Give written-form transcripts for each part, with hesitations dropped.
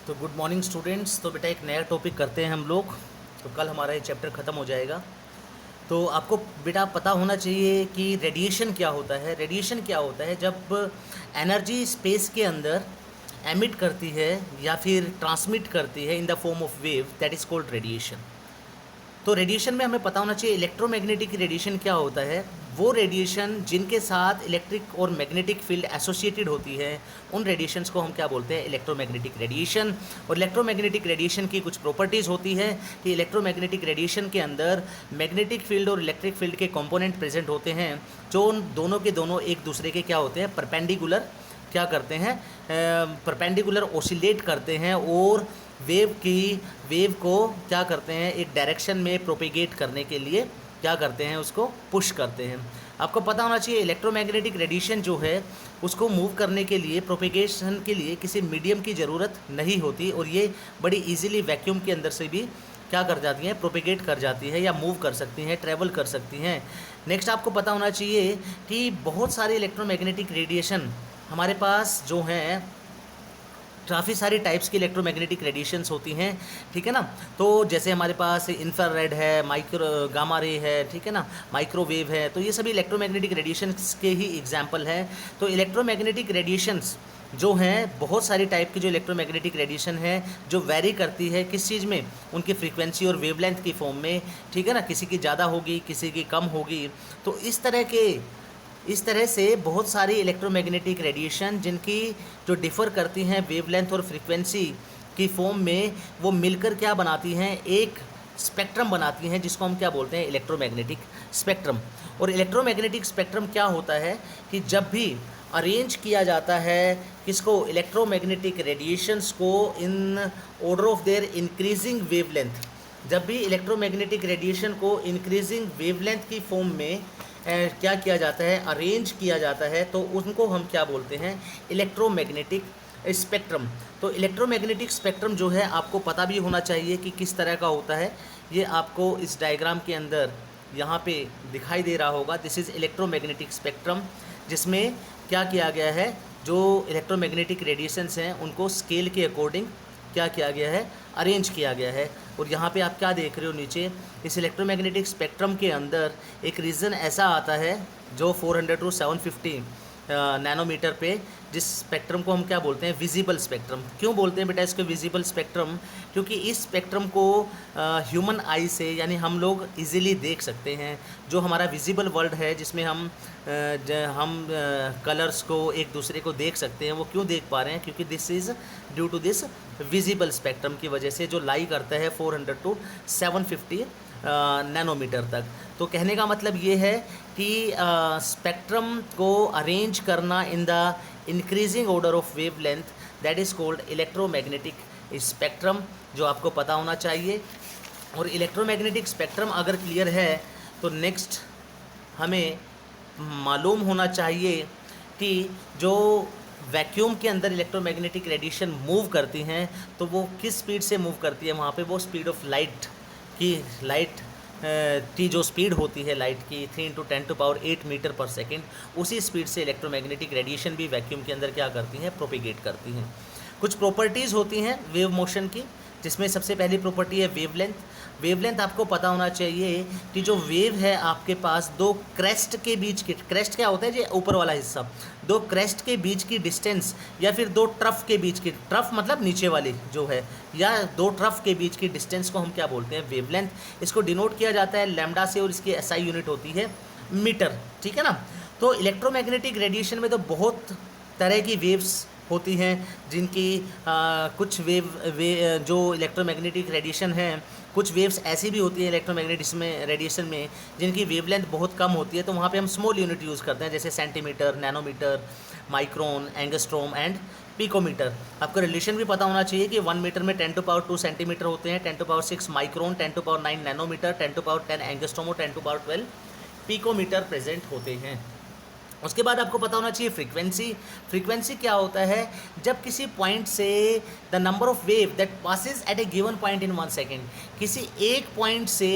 तो good morning students. तो बेटा एक नया टॉपिक करते हैं हम लोग। तो कल हमारा ये चैप्टर ख़त्म हो जाएगा। तो आपको बेटा पता होना चाहिए कि रेडिएशन क्या होता है। रेडिएशन क्या होता है? जब एनर्जी स्पेस के अंदर एमिट करती है या फिर ट्रांसमिट करती है in the form of wave, that is called radiation. तो रेडिएशन में हमें पता होना चाहिए इलेक्ट्रोमैग्नेटिक रेडिएशन क्या होता है। वो रेडिएशन जिनके साथ इलेक्ट्रिक और मैग्नेटिक फील्ड एसोसिएटेड होती है, उन रेडिएशंस को हम क्या बोलते हैं? Electromagnetic radiation. और इलेक्ट्रोमैग्नेटिक रेडिएशन की कुछ प्रॉपर्टीज़ होती है कि इलेक्ट्रोमैग्नेटिक रेडिएशन के अंदर मैग्नेटिक फील्ड और इलेक्ट्रिक फील्ड के कंपोनेंट प्रेजेंट होते हैं, जो उन दोनों के दोनों एक दूसरे के क्या होते हैं? परपेंडिकुलर क्या करते हैं? परपेंडिकुलर ओसिलेट करते हैं और वेव को क्या करते हैं? एक डायरेक्शन में प्रोपेगेट करने के लिए क्या करते हैं? उसको पुश करते हैं। आपको पता होना चाहिए इलेक्ट्रोमैग्नेटिक रेडिएशन जो है उसको मूव करने के लिए, प्रोपेगेशन के लिए किसी मीडियम की ज़रूरत नहीं होती, और ये बड़ी इजीली वैक्यूम के अंदर से भी क्या कर जाती हैं? प्रोपेगेट कर जाती है या मूव कर सकती हैं, ट्रैवल कर सकती हैं। नेक्स्ट आपको पता होना चाहिए कि बहुत सारे इलेक्ट्रोमैग्नेटिक रेडिएशन हमारे पास जो हैं, काफ़ी सारी टाइप्स की इलेक्ट्रोमैग्नेटिक रेडिएशंस होती हैं, ठीक है ना। तो जैसे हमारे पास इंफ्रारेड है, माइक्रो गामा रे है, ठीक है ना, माइक्रोवेव है। तो ये सभी इलेक्ट्रोमैग्नेटिक रेडिएशंस के ही एग्जांपल हैं। तो इलेक्ट्रोमैग्नेटिक रेडिएशंस जो हैं, बहुत सारी टाइप की जो इलेक्ट्रोमैग्नेटिक रेडिएशन है, जो वेरी करती है किस चीज़ में? उनकी फ्रीक्वेंसी और वेवलेंथ की फॉर्म में, ठीक है ना। किसी की ज़्यादा होगी, किसी की कम होगी। तो इस तरह से बहुत सारी इलेक्ट्रोमैग्नेटिक रेडिएशन जिनकी जो डिफ़र करती हैं वेवलेंथ और फ्रीक्वेंसी की फॉर्म में, वो मिलकर क्या बनाती हैं? एक स्पेक्ट्रम बनाती हैं, जिसको हम क्या बोलते हैं? Electromagnetic spectrum. और इलेक्ट्रोमैग्नेटिक स्पेक्ट्रम क्या होता है कि जब भी अरेंज किया जाता है किसको? इलेक्ट्रोमैग्नेटिक रेडिएशंस को in order of their increasing wavelength. जब भी इलेक्ट्रोमैग्नेटिक रेडिएशन को इंक्रीजिंग वेवलेंथ की फॉर्म में क्या किया जाता है? अरेंज किया जाता है, तो उनको हम क्या बोलते हैं? Electromagnetic spectrum. तो इलेक्ट्रोमैग्नेटिक स्पेक्ट्रम जो है आपको पता भी होना चाहिए कि किस तरह का होता है। ये आपको इस डायग्राम के अंदर यहाँ पे दिखाई दे रहा होगा। दिस इज़ इलेक्ट्रोमैग्नेटिक स्पेक्ट्रम, जिसमें क्या किया गया है? जो इलेक्ट्रोमैग्नेटिक रेडिएशंस हैं उनको स्केल के अकॉर्डिंग क्या किया गया है? अरेंज किया गया है। और यहाँ पे आप क्या देख रहे हो नीचे, इस इलेक्ट्रोमैग्नेटिक स्पेक्ट्रम के अंदर एक रीजन ऐसा आता है जो 400 टू 750 नैनोमीटर पे, जिस स्पेक्ट्रम को हम क्या बोलते हैं? Visible spectrum. क्यों बोलते हैं बेटा इसको विजिबल स्पेक्ट्रम? क्योंकि इस स्पेक्ट्रम को ह्यूमन आई से, यानी हम लोग इजीली देख सकते हैं। जो हमारा विजिबल वर्ल्ड है, जिसमें हम कलर्स को एक दूसरे को देख सकते हैं, वो क्यों देख पा रहे हैं? क्योंकि this is due to this visible spectrum की वजह से, जो लाई करता है 400 टू 750 नैनोमीटर तक। तो कहने का मतलब ये है कि स्पेक्ट्रम को अरेंज करना in the increasing order of wavelength, that is called electromagnetic spectrum, जो आपको पता होना चाहिए। और इलेक्ट्रोमैग्नेटिक स्पेक्ट्रम अगर क्लियर है तो नेक्स्ट हमें मालूम होना चाहिए कि जो वैक्यूम के अंदर इलेक्ट्रोमैग्नेटिक रेडिएशन मूव करती हैं, तो वो किस स्पीड से मूव करती है? वहाँ पे वो स्पीड ऑफ लाइट की जो स्पीड होती है लाइट की, 3 × 10⁸ मीटर पर सेकेंड, उसी स्पीड से इलेक्ट्रोमैग्नेटिक रेडिएशन भी वैक्यूम के अंदर क्या करती हैं? प्रोपेगेट करती हैं। कुछ प्रॉपर्टीज़ होती हैं वेव मोशन की, जिसमें सबसे पहली प्रॉपर्टी है वेवलेंथ। वेवलेंथ आपको पता होना चाहिए कि जो वेव है आपके पास, दो क्रेस्ट के बीच की, क्रेस्ट क्या होता है? जी ऊपर वाला हिस्सा। दो क्रेस्ट के बीच की डिस्टेंस, या फिर दो ट्रफ के बीच की, ट्रफ मतलब नीचे वाली जो है, या दो ट्रफ के बीच की डिस्टेंस को हम क्या बोलते हैं? वेवलेंथ। इसको डिनोट किया जाता है लैम्डा से, और इसकी SI यूनिट होती है मीटर, ठीक है ना। तो इलेक्ट्रोमैग्नेटिक रेडिएशन में तो बहुत तरह की वेव्स होती हैं, जिनकी कुछ जो इलेक्ट्रोमैग्नेटिक रेडिएशन हैं, कुछ वेव्स ऐसी भी होती है इलेक्ट्रोमैग्नेटिक में रेडिएशन में जिनकी वेवलेंथ बहुत कम होती है। तो वहाँ पे हम स्मॉल यूनिट यूज़ करते हैं, जैसे centimetre, nanometre, micron, angstrom and picometre. आपको रिलेशन भी पता होना चाहिए कि 1 मीटर में 10⁻² सेंटीमीटर होते हैं, 10⁻6 माइक्रोन, 10�9 नैनोमीटर, 10�10 एंगस्ट्रोम और 10�12 पिकोमीटर प्रेजेंट होते हैं। उसके बाद आपको पता होना चाहिए फ्रीक्वेंसी क्या होता है? जब किसी पॉइंट से the number of wave that passes at a given point in 1 second, किसी एक पॉइंट से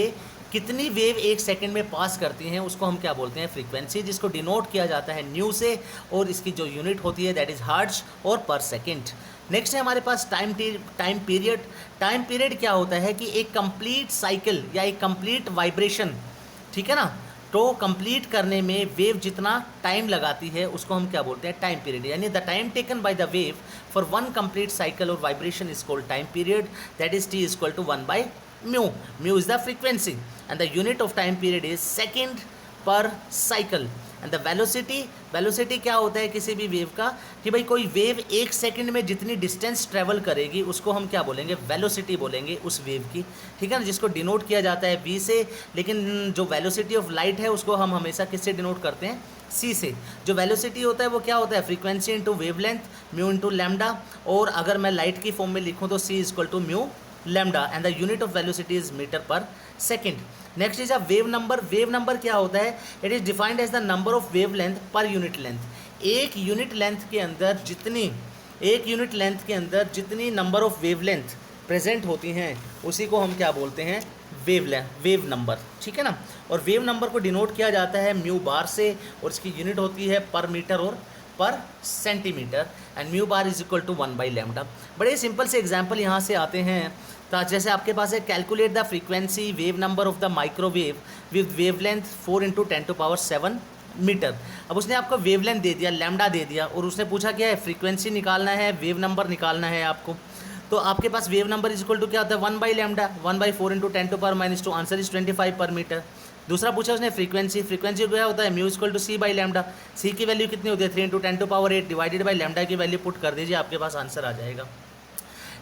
कितनी वेव एक सेकंड में पास करती हैं उसको हम क्या बोलते हैं? फ्रीक्वेंसी, जिसको डिनोट किया जाता है न्यू से, और इसकी जो यूनिट होती है दैट इज़ हर्ट्ज और पर सेकंड। नेक्स्ट है हमारे पास टाइम पीरियड। टाइम पीरियड क्या होता है कि एक कंप्लीट साइकिल या एक कंप्लीट वाइब्रेशन, ठीक है ना, तो कंप्लीट करने में वेव जितना टाइम लगाती है उसको हम क्या बोलते हैं, टाइम पीरियड। यानी the time taken by the wave for one complete cycle और vibration is called time period, that is T is equal to 1 by mu. Mu is the frequency and the unit of time period is second per cycle. And the velocity, velocity क्या होता है किसी भी wave का, कि भाई कोई wave एक सेकंड में जितनी डिस्टेंस ट्रेवल करेगी उसको हम क्या बोलेंगे, वेलोसिटी बोलेंगे उस वेव की, ठीक है ना, जिसको डिनोट किया जाता है v से। लेकिन जो वेलोसिटी ऑफ लाइट है उसको हम हमेशा किससे डिनोट करते हैं, c से। जो वेलोसिटी होता है वो क्या होता है, frequency into wavelength, mu into lambda. और अगर मैं लाइट की फॉर्म में लिखूँ तो c is equal to mu lambda and the unit of velocity is metre per second. Next is a wave number. Wave number क्या होता है, it is defined as the number of wave length per unit length. एक unit length जितनी number of wave length present होती हैं उसी को हम क्या बोलते हैं, वेव नंबर, ठीक है ना। और वेव नंबर को डिनोट किया जाता है म्यू बार से, और इसकी यूनिट होती है पर मीटर और per centimetre, and mu bar is equal to 1 by lambda. बड़े सिंपल से एग्जांपल यहाँ से आते हैं। तो जैसे आपके पास है, calculate the frequency wave number of the microwave with wavelength 4 × 10⁷ metre. अब उसने आपको वेवलेंथ दे दिया, लैम्डा दे दिया, और उसने पूछा क्या है, फ्रीक्वेंसी निकालना है, वेव नंबर निकालना है आपको। तो आपके पास wave number is equal to क्या होता है, 1 बाई लैम्डा, 1/4 × 10⁻², आंसर इज 25 पर मीटर। दूसरा पूछा उसने फ्रीक्वेंसी क्या होता है, mu equal to c by lambda. C की वैल्यू कितनी होती है, 3 × 10⁸ डिवाइडेड बाई लैम्डा की वैल्यू पुट कर दीजिए, आपके पास आंसर आ जाएगा।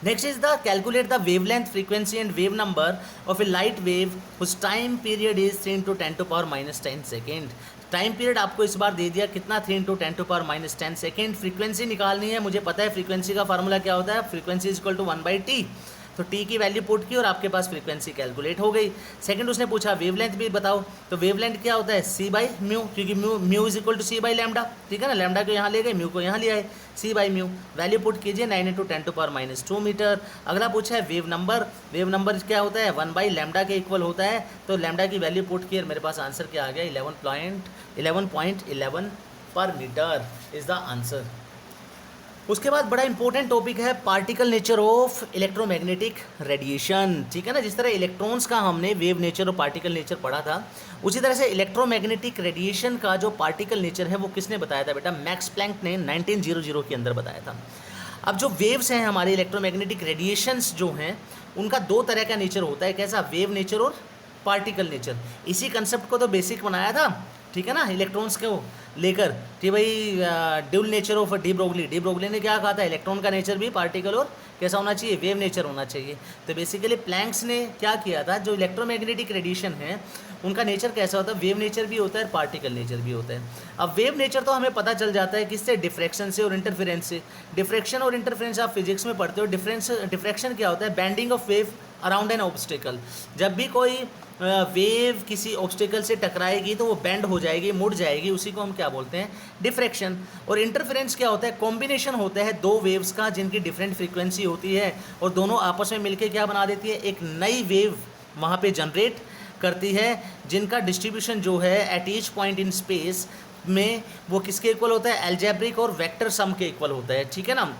Next is the calculate the wavelength, frequency and wave number of a light wave whose time period is 3 × 10⁻10 second. Time period आपको इस बार दे दिया कितना, 3 × 10⁻10 सेकेंड। फ्रीक्वेंसी निकालनी है, मुझे पता है फ्रीक्वेंसी का फार्मूला क्या होता है, frequency is equal to 1/t। तो t की वैल्यू पुट की और आपके पास फ्रीक्वेंसी कैलकुलेट हो गई। सेकंड उसने पूछा वेवलेंथ भी बताओ, तो वेवलेंथ क्या होता है, c बाई म्यू, क्योंकि mu is equal to c by lambda, ठीक है ना, लैम्डा को यहाँ ले गए, म्यू को यहाँ ले आए, c by mu. Value put कीजिए 9 × 10⁻² मीटर। अगला पूछा है वेव नंबर क्या होता है, 1 बाई लैम्डा के इक्वल होता है, तो लैम्डा की वैल्यू पुट की और मेरे पास आंसर क्या आ गया, 11.11 पर मीटर इज द आंसर। उसके बाद बड़ा इंपॉर्टेंट टॉपिक है particle nature of electromagnetic radiation, ठीक है ना। जिस तरह इलेक्ट्रॉन्स का हमने वेव नेचर और पार्टिकल नेचर पढ़ा था, उसी तरह से इलेक्ट्रोमैग्नेटिक रेडिएशन का जो पार्टिकल नेचर है वो किसने बताया था बेटा, मैक्स प्लैंक ने 1900 के अंदर बताया था। अब जो वेव्स हैं हमारे इलेक्ट्रोमैग्नेटिक रेडिएशंस जो हैं उनका दो तरह का नेचर होता है, कैसा, वेव नेचर और पार्टिकल नेचर। इसी कंसेप्ट को तो बेसिक बनाया था, ठीक है ना, इलेक्ट्रॉन्स को लेकर कि भाई dual nature of de Broglie ने क्या कहा था, इलेक्ट्रॉन का नेचर भी पार्टिकल और कैसा होना चाहिए, वेव नेचर होना चाहिए। तो बेसिकली प्लैंक्स ने क्या किया था, जो इलेक्ट्रोमैग्नेटिक रेडिएशन है उनका नेचर कैसा होता है, वेव नेचर भी होता है, पार्टिकल नेचर भी होता है। अब वेव नेचर तो हमें पता चल जाता है किससे, डिफ्रैक्शन से और इंटरफेरेंस से। डिफ्रैक्शन और इंटरफेरेंस आप फिजिक्स में पढ़ते हो। डिफ्रैक्शन क्या होता है, bending of wave around an obstacle. जब भी कोई वेव किसी ऑब्स्टिकल से टकराएगी तो वो बेंड हो जाएगी, मुड़ जाएगी, उसी को हम क्या बोलते हैं, डिफ्रैक्शन। और इंटरफेरेंस क्या होता है, कॉम्बिनेशन होता है दो वेव्स का जिनकी डिफरेंट फ्रीक्वेंसी होती है और दोनों आपस में मिलकर क्या बना देती है, एक नई वेव वहाँ पे जनरेट करती है, जिनका डिस्ट्रीब्यूशन जो है at each point in space में वो किसके इक्वल होता है, एल्जेब्रिक और वेक्टर सम के इक्वल होता है, ठीक है ना।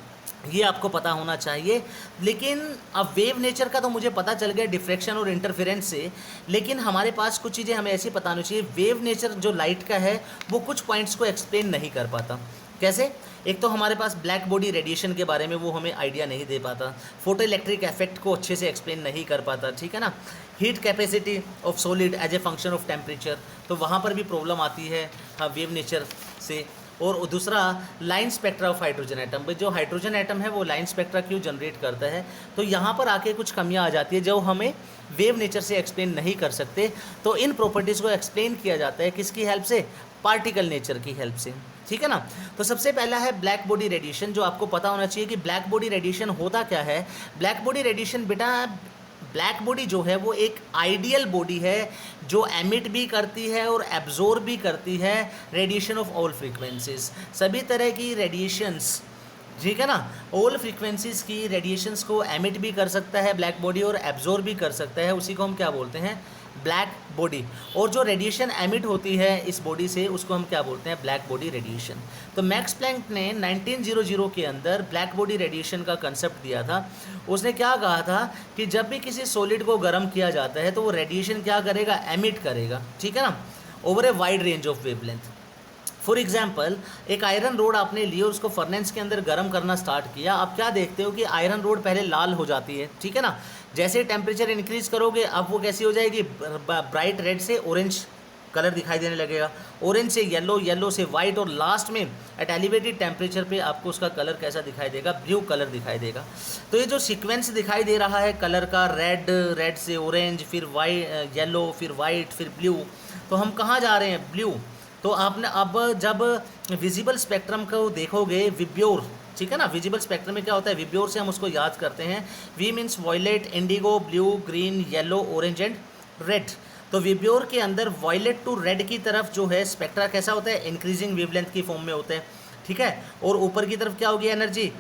ये आपको पता होना चाहिए। लेकिन अब वेव नेचर का तो मुझे पता चल गया डिफ्रैक्शन और इंटरफेरेंस से, लेकिन हमारे पास कुछ चीज़ें हमें ऐसी पता होनी चाहिए। वेव नेचर जो लाइट का है वो कुछ पॉइंट्स को एक्सप्लेन नहीं कर पाता। कैसे, एक तो हमारे पास ब्लैक बॉडी रेडिएशन के बारे में वो हमें आइडिया नहीं दे पाता, फोटो इलेक्ट्रिक इफेक्ट को अच्छे से एक्सप्लेन नहीं कर पाता, ठीक है ना। Heat capacity of solid as a function of temperature, तो वहाँ पर भी प्रॉब्लम आती है वेव नेचर से। और दूसरा line spectra of hydrogen atom, भाई जो हाइड्रोजन एटम है वो लाइन स्पेक्ट्रा क्यों जनरेट करता है, तो यहाँ पर आके कुछ कमियाँ आ जाती है जो हमें वेव नेचर से एक्सप्लेन नहीं कर सकते। तो इन प्रॉपर्टीज़ को एक्सप्लेन किया जाता है किसकी हेल्प से, पार्टिकल नेचर की हेल्प से, ठीक है ना। तो सबसे पहला है ब्लैक बॉडी रेडिएशन, जो आपको पता होना चाहिए कि ब्लैक बॉडी रेडिएशन होता क्या है। ब्लैक बॉडी रेडिएशन बेटा, ब्लैक बॉडी जो है वो एक आइडियल बॉडी है जो एमिट भी करती है और एब्जॉर्ब भी करती है रेडिएशन ऑफ ऑल फ्रीक्वेंसीज, सभी तरह की रेडिएशंस, ठीक है ना। ऑल फ्रीक्वेंसीज की रेडिएशंस को एमिट भी कर सकता है ब्लैक बॉडी और एब्जॉर्ब भी कर सकता है, उसी को हम क्या बोलते हैं, ब्लैक बॉडी। और जो रेडिएशन एमिट होती है इस बॉडी से उसको हम क्या बोलते हैं, ब्लैक बॉडी रेडिएशन। तो मैक्स प्लैंक ने 1900 के अंदर ब्लैक बॉडी रेडिएशन का कंसेप्ट दिया था। उसने क्या कहा था कि जब भी किसी सॉलिड को गर्म किया जाता है तो वो रेडिएशन क्या करेगा, एमिट करेगा, ठीक है ना, over a wide range of wavelength. For example, एक आयरन रोड आपने ली और उसको फर्नेस के अंदर गर्म करना स्टार्ट किया। आप क्या देखते हो कि आयरन रोड पहले लाल हो जाती है, ठीक है ना। जैसे टेम्परेचर इंक्रीज करोगे अब वो कैसी हो जाएगी, ब्राइट रेड से ऑरेंज कलर दिखाई देने लगेगा, ऑरेंज से येलो, येलो से वाइट, और लास्ट में एट एलिवेटेड टेम्परेचर पे आपको उसका कलर कैसा दिखाई देगा, ब्लू कलर दिखाई देगा। तो ये जो सीक्वेंस दिखाई दे रहा है कलर का, रेड, रेड से ऑरेंज, फिर वाइट, येलो, फिर वाइट, फिर ब्लू, तो हम कहाँ जा रहे हैं, ब्लू। तो आपने अब जब विजिबल स्पेक्ट्रम को देखोगे, विब्योर, ठीक है ना, विजिबल स्पेक्ट्रम में क्या होता है, विब्योर से हम उसको याद करते हैं, V means violet, indigo, blue, green, yellow, orange and red. तो विब्योर के अंदर वॉयलेट टू रेड की तरफ जो है स्पेक्ट्रा कैसा होता है, इंक्रीजिंग वेवलेंथ की फॉर्म में होते हैं, ठीक है। और ऊपर की तरफ क्या होगी एनर्जी,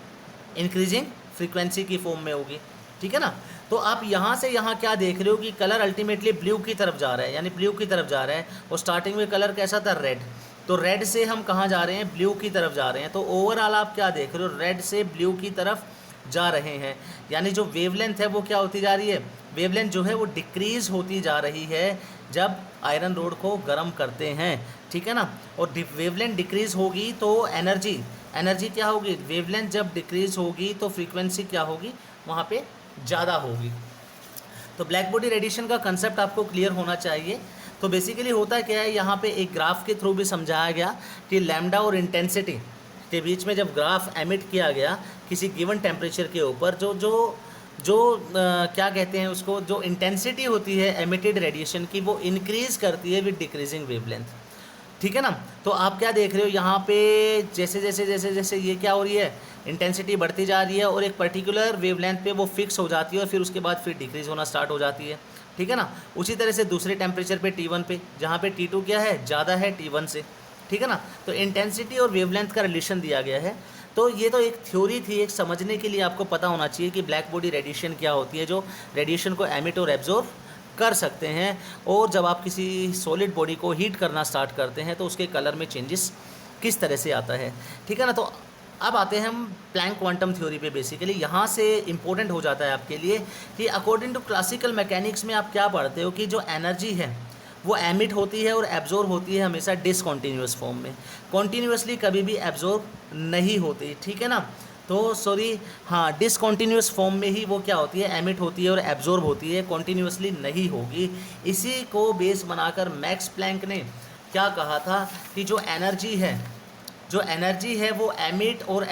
इंक्रीजिंग फ्रीक्वेंसी की फॉर्म में होगी, ठीक है ना। तो आप यहाँ से यहाँ क्या देख रहे हो कि कलर अल्टीमेटली ब्लू की तरफ जा रहा है, यानी ब्लू की तरफ जा रहा है। और स्टार्टिंग में कलर कैसा था, रेड। तो रेड से हम कहाँ जा रहे हैं, ब्लू की तरफ जा रहे हैं। तो ओवरऑल आप क्या देख रहे हो, रेड से ब्लू की तरफ जा रहे हैं, यानी जो वेवलेंथ है वो क्या होती जा रही है, वेवलेंथ जो है वो डिक्रीज़ होती जा रही है जब आयरन रोड को गर्म करते हैं, ठीक है ना। और वेवलेंथ डिक्रीज़ होगी तो एनर्जी क्या होगी, वेवलेंथ जब डिक्रीज़ होगी तो फ्रीक्वेंसी क्या होगी, वहाँ पे ज़्यादा होगी। तो ब्लैक बॉडी रेडिएशन का कंसेप्ट आपको क्लियर होना चाहिए। तो बेसिकली होता क्या है, यहाँ पे एक ग्राफ के थ्रू भी समझाया गया कि लैम्डा और इंटेंसिटी के बीच में जब ग्राफ एमिट किया गया किसी गिवन टेम्परेचर के ऊपर, क्या कहते हैं उसको, जो इंटेंसिटी होती है एमिटेड रेडिएशन की वो इंक्रीज़ करती है विद डिक्रीजिंग वेवलेंथ, ठीक है ना। तो आप क्या देख रहे हो यहाँ पे, जैसे जैसे जैसे जैसे ये क्या हो रही है, इंटेंसिटी बढ़ती जा रही है और एक पर्टिकुलर वेवलेंथ पे वो फिक्स हो जाती है और फिर उसके बाद फिर डिक्रीज़ होना स्टार्ट हो जाती है, ठीक है ना। उसी तरह से दूसरे टेम्परेचर पे T1 पे, जहाँ पे T2 क्या है, ज़्यादा है T1 से, ठीक है ना। तो इंटेंसिटी और वेवलेंथ का रिलेशन दिया गया है। तो ये तो एक थ्योरी थी, एक समझने के लिए आपको पता होना चाहिए कि ब्लैक बॉडी रेडिएशन क्या होती है, जो रेडिएशन को एमिट और एब्जॉर्ब कर सकते हैं। और जब आप किसी सॉलिड बॉडी को हीट करना स्टार्ट करते हैं तो उसके कलर में चेंजेस किस तरह से आता है, ठीक है ना। तो अब आते हैं हम प्लैंक क्वांटम थ्योरी पे। बेसिकली यहाँ से इम्पोर्टेंट हो जाता है आपके लिए कि अकॉर्डिंग टू क्लासिकल मैकेनिक्स में आप क्या पढ़ते हो कि जो एनर्जी है वो एमिट होती है और एब्जॉर्ब होती है हमेशा डिसकॉन्टीन्यूअस फॉर्म में, कॉन्टीन्यूअसली कभी भी एब्जॉर्ब नहीं होती, ठीक है ना। तो सॉरी, हाँ, डिसकॉन्टीन्यूअस फॉर्म में ही वो क्या होती है, एमिट होती है और एब्जॉर्ब होती है, कॉन्टीन्यूअसली नहीं होगी। इसी को बेस बनाकर मैक्स प्लैंक ने क्या कहा था कि जो एनर्जी है वो एमिट और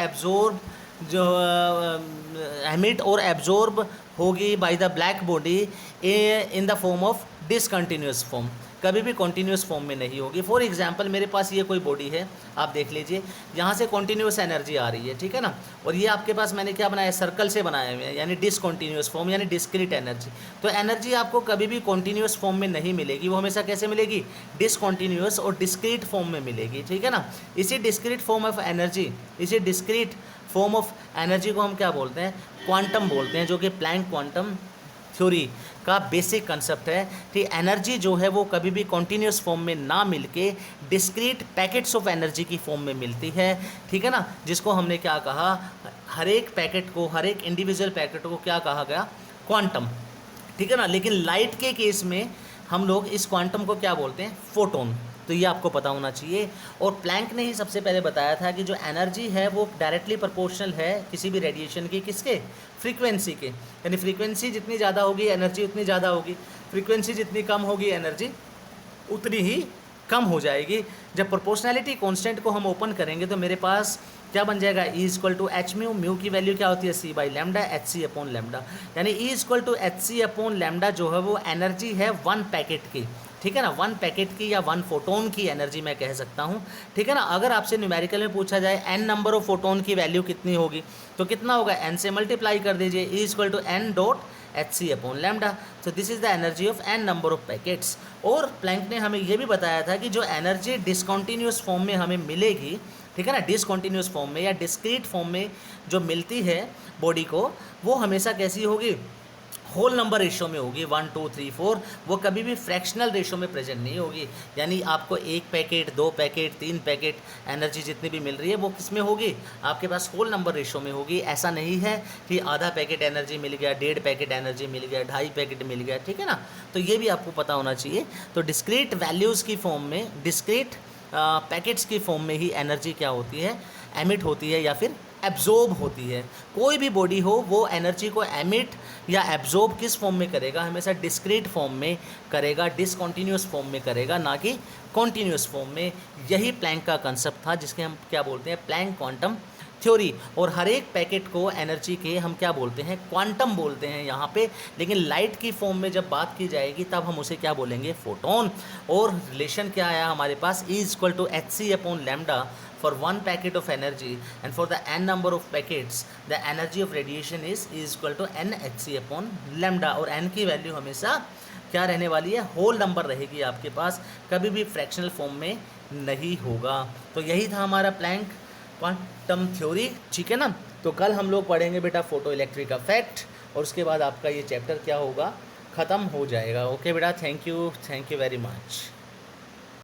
एब्जॉर्ब होगी by the black body in the form of discontinuous form, कभी भी कॉन्टीन्यूअस फॉर्म में नहीं होगी। फॉर एग्जांपल, मेरे पास ये कोई बॉडी है, आप देख लीजिए, यहाँ से कॉन्टीन्यूअस एनर्जी आ रही है, ठीक है ना। और ये आपके पास मैंने क्या बनाया, सर्कल से बनाए हुए हैं, यानी डिसकंटिन्यूअस फॉर्म, यानी डिस्क्रीट एनर्जी। तो एनर्जी आपको कभी भी कॉन्टीन्यूअस फॉर्म में नहीं मिलेगी, वो हमेशा कैसे मिलेगी, डिसकंटिन्यूअस और डिस्क्रीट फॉर्म में मिलेगी, ठीक है ना। इसी डिस्क्रीट फॉर्म ऑफ एनर्जी को हम क्या बोलते हैं, क्वांटम बोलते हैं, जो कि प्लैंक क्वांटम थ्योरी का बेसिक कंसेप्ट है कि एनर्जी जो है वो कभी भी कॉन्टीन्यूअस फॉर्म में ना मिलके डिस्क्रीट पैकेट्स ऑफ एनर्जी की फॉर्म में मिलती है, ठीक है ना। जिसको हमने क्या कहा, हर एक इंडिविजुअल पैकेट को क्या कहा गया, क्वांटम, ठीक है ना। लेकिन लाइट के केस में हम लोग इस क्वांटम को क्या बोलते हैं, फोटोन। तो ये आपको पता होना चाहिए। और प्लैंक ने ही सबसे पहले बताया था कि जो एनर्जी है वो डायरेक्टली प्रोपोर्शनल है किसी भी रेडिएशन की, किसके, फ्रीक्वेंसी के, यानी फ्रीक्वेंसी जितनी ज़्यादा होगी एनर्जी उतनी ज़्यादा होगी, फ्रीक्वेंसी जितनी कम होगी एनर्जी उतनी ही कम हो जाएगी। जब प्रोपोर्शनैलिटी कांस्टेंट को हम ओपन करेंगे तो मेरे पास क्या बन जाएगा, E=H म्यू, म्यू की वैल्यू क्या होती है, C/λ, Hc/λ, यानी E=Hc/λ जो है वो एनर्जी है वन पैकेट की, ठीक है ना, वन पैकेट की या वन फोटोन की एनर्जी मैं कह सकता हूँ, ठीक है ना। अगर आपसे न्यूमेरिकल में पूछा जाए n नंबर ऑफ फोटोन की वैल्यू कितनी होगी तो कितना होगा, n से मल्टीप्लाई कर दीजिए, E=n.Hc/λ। So this is the energy of n number of packets. और प्लैंक ने हमें ये भी बताया था कि जो एनर्जी डिसकॉन्टीन्यूअस फॉर्म में हमें मिलेगी, ठीक है ना, डिसकॉन्टीन्यूअस फॉर्म में या डिस्क्रीट फॉर्म में जो मिलती है बॉडी को, वो हमेशा कैसी होगी, होल नंबर रेशो में होगी, 1 2 3 4, वो कभी भी फ्रैक्शनल रेशो में प्रेजेंट नहीं होगी। यानी आपको 1 पैकेट, 2 पैकेट, 3 पैकेट एनर्जी जितनी भी मिल रही है वो किस में होगी, आपके पास होल नंबर रेशो में होगी। ऐसा नहीं है कि आधा पैकेट एनर्जी मिल गया, 1.5 पैकेट एनर्जी मिल गया, 2.5 पैकेट मिल गया, ठीक है ना। तो ये भी आपको पता होना चाहिए। तो डिस्क्रीट वैल्यूज़ की फॉर्म में, डिस्क्रीट पैकेट्स की फॉर्म में ही एनर्जी क्या होती है, एमिट होती है या फिर एब्जॉर्ब होती है। कोई भी बॉडी हो वो एनर्जी को एमिट या एब्जॉर्ब किस फॉर्म में करेगा, हमेशा डिस्क्रीट फॉर्म में करेगा, डिसकॉन्टीन्यूस फॉर्म में करेगा, ना कि कॉन्टीन्यूस फॉर्म में। यही प्लैंक का कंसेप्ट था जिसके हम क्या बोलते हैं, प्लैंक क्वांटम थ्योरी। और हर एक पैकेट को एनर्जी के हम क्या बोलते हैं, क्वांटम बोलते हैं यहाँ पे। लेकिन लाइट की फॉर्म में जब बात की जाएगी तब हम उसे क्या बोलेंगे, फोटोन। और रिलेशन क्या आया हमारे पास, E = hc upon lambda for one packet of energy, and for the n number of packets the energy of radiation is E = nhc upon lambda। और n की वैल्यू हमेशा क्या रहने वाली है, होल नंबर रहेगी आपके पास, कभी भी फ्रैक्शनल फॉर्म में नहीं होगा। तो यही था हमारा प्लैंक क्वांटम थ्योरी, ठीक है ना। तो कल हम लोग पढ़ेंगे बेटा फोटो इलेक्ट्रिक इफेक्ट, और उसके बाद आपका ये चैप्टर क्या होगा, ख़त्म हो जाएगा। ओके बेटा, थैंक यू वेरी मच।